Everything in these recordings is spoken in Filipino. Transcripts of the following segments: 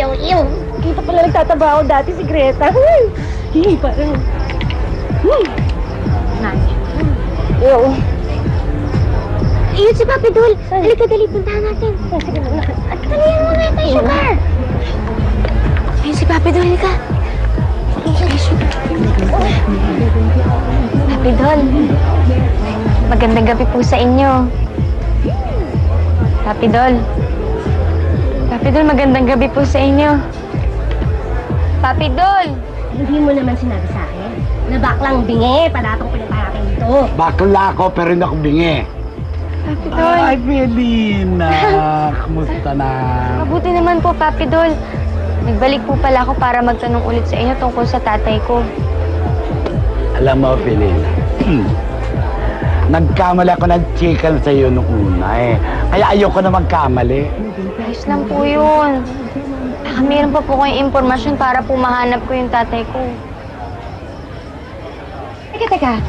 Ew. Dito pala nagtatrabaho dati si Greta. Hindi parang... Nani. Ew. Iyon si Papi Dul. Halika, dali, puntahan natin. Sige na, at talihan mo nga tayo, Sugar. Ayun si Papi Dul, halika. Papi Dul, magandang gabi po sa inyo. Papi Dul. Papi Dul, magandang gabi po sa inyo. Papi Dul! Hindi mo naman sinabi sa akin na baklang bingi para itong pinatahan natin dito. Bakla ako pero hindi ako bingi. Papi Dul. Ay, Melina. Kumusta na? Mabuti naman po, Papi Dul. Nagbalik po pala ako para magtanong ulit sa inyo tungkol sa tatay ko. Alam mo, Melina, nagkamali ako ng chicken sa iyo nung una eh. Kaya ayoko na magkamali. Ayos lang po yun. Baka meron pa po kayong impormasyon para po mahanap ko yung tatay ko. Teka.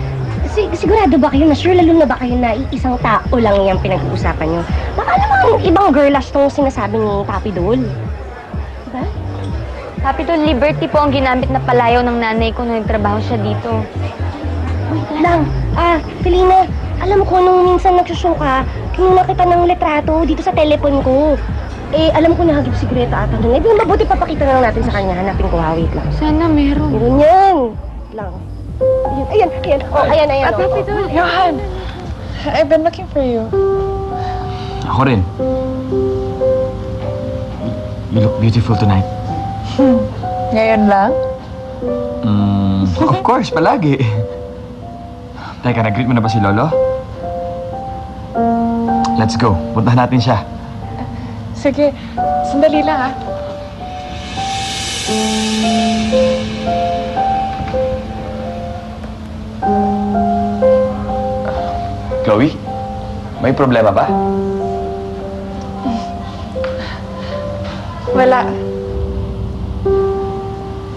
Sigurado ba kayo na sure lalo na ba kayo na isang tao lang yung pinag-uusapan nyo? Baka namang ibang girlash tong sinasabi ni Papi Dul. Diba? Papi Dul, Liberty po ang ginamit na palayaw ng nanay ko nung nagtrabaho siya dito. Wait lang. Felina, alam ko nung minsan nagsusuka, kinuha kita ng litrato dito sa telepon ko. Alam ko nahagip si Greta ata doon. Di mabuti papakita na lang natin sa kanya. Hanapin ko, wait lang. Sana meron. Meron yan. Lang. Ayan. Ayan. Papi Dul. Johan! I've been looking for you. Ako rin. You look beautiful tonight. Ngayon lang? Of course, palagi. Teka, nag-greet mo na ba si Lolo? Let's go. Puntahan natin siya. Sige, sandali lang Chloe, may problema ba? Wala.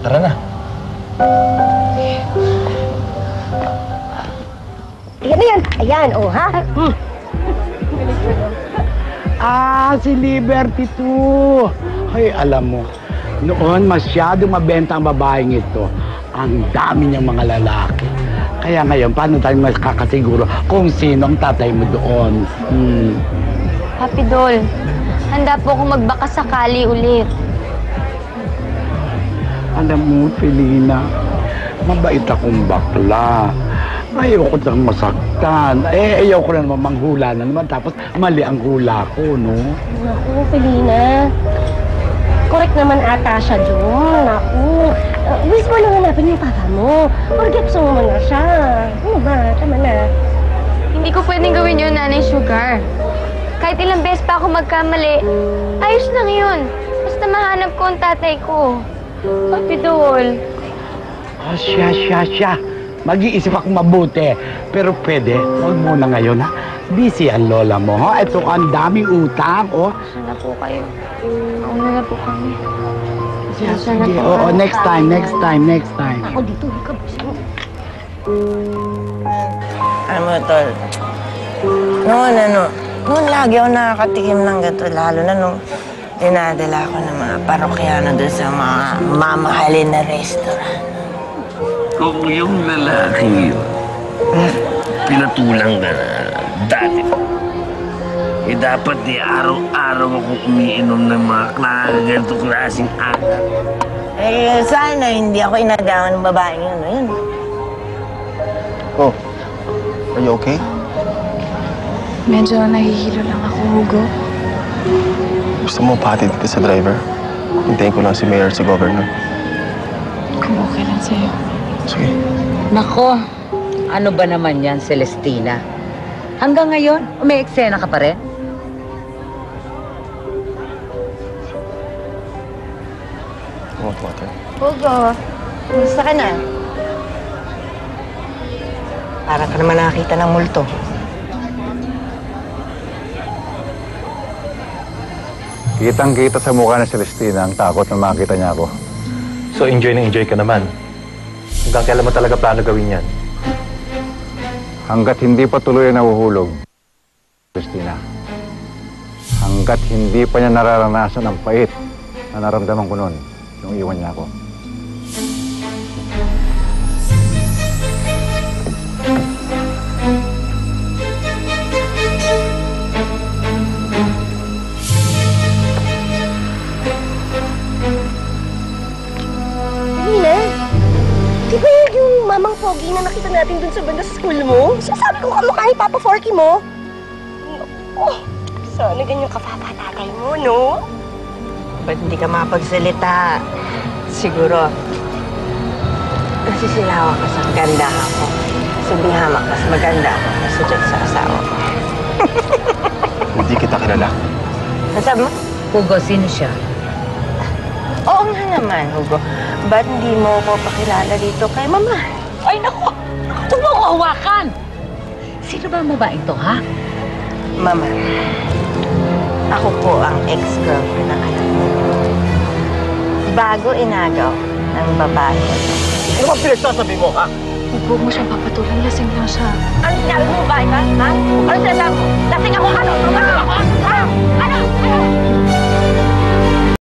Tara na. Ayan, ha? Si Liberty too. Ay, alam mo, noon masyado mabenta ang babaeng ito. Ang dami niyang mga lalaki. Kaya ngayon, paano tayo makakasiguro kung sino ang tatay mo doon? Papi Dul, handa po akong magbaka sakali ulit. Alam mo, Felina, mabait akong bakla. Ayoko nang masaktan. Ayoko na naman manghula na naman. Tapos mali ang hula ko, no? Naku, Felina. Correct naman ata siya doon. Naku. Wish mo lang hanapin yung papa mo. Forget mo na siya. Ano ba? Tama na. Hindi ko pwedeng gawin yun, Nanay Sugar. Kahit ilang beses pa ako magkamali, ayos lang yun. Basta mahanap ko ang tatay ko. Papi Dul. Siya. Mag-iisip ako mabuti. Pero pwede, huwag muna ngayon, ha? Busy ang lola mo, ha? Ito, ang daming utang, oh. Sana po kayo. Mauna na po kami. Sige, oo, next time. Ako dito, ikaw. Alam mo, Tol, noon lagi ako nakakatikim ng gato, lalo na nung dinadala ko ng mga parokyano doon sa mga mamahalin na restaurant. Kung yung lalaki yun, pinatulang ka na dati, dapat araw-araw akong umiinom ng mga ganitong klaseng alak. Sana hindi ako inagawan ng babaeng yun. Oh, are you okay? Medyo nahihilo lang ako, Hugo. Gusto mo patid kita sa driver? Hintayin ko lang si Mayor at si Governor. Kung okay lang sa'yo. Sige. Nako, ano ba naman yan, Celestina? Hanggang ngayon, umi-eksena ka pa rin? Want water? Hugo, kumusta ka na? Para ka naman nakakita ng multo. Kitang-kita sa mukha ni Celestina ang takot na makita niya ako. So enjoy na enjoy ka naman. Hanggang kailan mo talaga plano gawin yan? Hanggat hindi pa tuloy na nahuhulog, Celestina. Hanggat hindi pa niya nararanasan ang pait na naramdaman ko noon nung iwan niya ako. Nina, di ba yun yung mamang pogi na nakita natin dun sa banda sa school mo? Sinasabi ko kamukha ni Papa Forky mo. Oh, sana ganyan kapapatatay mo, no? Ba't hindi ka mapagsalita? Siguro, nasisilawa ka sa ganda ako. Sumihamak ka sa maganda ako kasi dyan sa asawa ko. Hindi kita kilala. Nasabi mo? Hugo, sino siya? Oo nga naman, Hugo. Ba't hindi mo ko pakilala dito kay Mama? Ay, naku! Huwag mo ko hawakan! Sino ba ang babaeng to, ha? Mama, ako po ang ex-girlfriend ng anak mo. Bago inagaw ng babae. Ano ba pinagsasabi mo, ha? Huwag mo siyang papatulan. Lasing lang siya. Ano sinabi mo ba, ha? Ano sinasabi mo?